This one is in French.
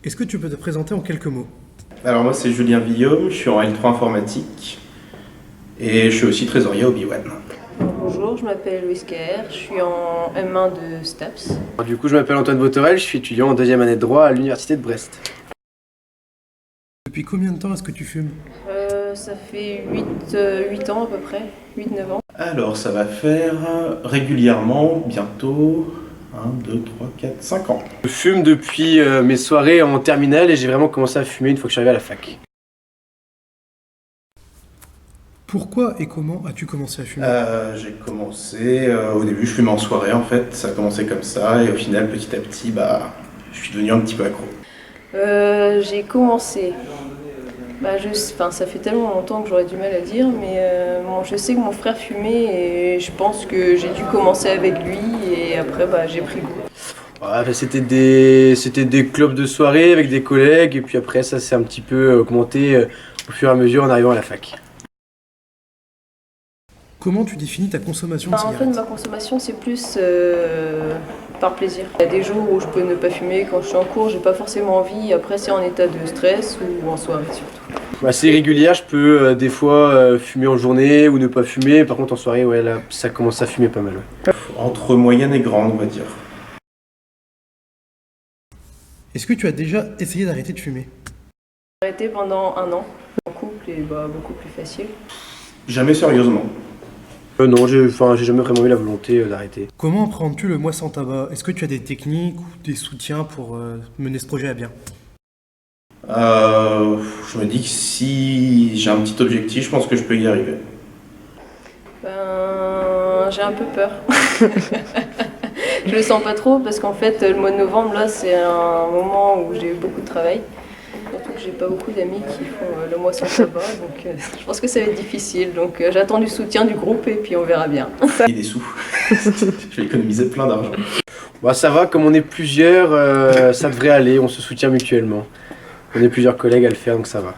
Est-ce que tu peux te présenter en quelques mots? Alors moi c'est Julien Villaume, je suis en L3 informatique et je suis aussi trésorier au Obi-Wan. Bonjour, je m'appelle Louise Caher, je suis en M1 de STAPS. Du coup, je m'appelle Antoine Botorel, je suis étudiant en deuxième année de droit à l'université de Brest. Depuis combien de temps est-ce que tu fumes? Ça fait 8 ans à peu près, 8-9 ans. Alors ça va faire régulièrement, bientôt, 1, 2, 3, 4, 5 ans. Je fume depuis mes soirées en terminale et j'ai vraiment commencé à fumer une fois que je suis arrivé à la fac. Pourquoi et comment as-tu commencé à fumer? J'ai commencé, au début je fumais en soirée en fait, ça a commencé comme ça et au final petit à petit je suis devenu un petit peu accro. J'ai commencé, ça fait tellement longtemps que j'aurais du mal à dire, mais je sais que mon frère fumait et je pense que j'ai dû commencer avec lui et après j'ai pris goût. Ouais, c'était des clubs de soirée avec des collègues et puis après ça s'est un petit peu augmenté au fur et à mesure en arrivant à la fac. Comment tu définis ta consommation de En fait, cigarettes? ma consommation, c'est plus par plaisir. Il y a des jours où je peux ne pas fumer. Quand je suis en cours, j'ai pas forcément envie. Après, c'est en état de stress ou en soirée surtout. C'est régulier, je peux des fois fumer en journée ou ne pas fumer. Par contre, en soirée, ouais, là, ça commence à fumer pas mal. Ouais. Entre moyenne et grande on va dire. Est-ce que tu as déjà essayé d'arrêter de fumer? J'ai arrêté pendant 1 an. En couple et beaucoup plus facile. Jamais sérieusement. Non, j'ai jamais vraiment eu la volonté d'arrêter. Comment apprends-tu le mois sans tabac? Est-ce que tu as des techniques ou des soutiens pour mener ce projet à bien? Je me dis que si j'ai un petit objectif, je pense que je peux y arriver. J'ai un peu peur. Je le sens pas trop parce qu'en fait, le mois de novembre, là, c'est un moment où j'ai beaucoup de travail. Surtout que j'ai pas beaucoup d'amis qui font le mois sans tabac, donc je pense que ça va être difficile. Donc j'attends du soutien du groupe et puis on verra bien. Et des sous. Je vais économiser plein d'argent. Ça va, comme on est plusieurs, ça devrait aller, on se soutient mutuellement. On est plusieurs collègues à le faire, donc ça va.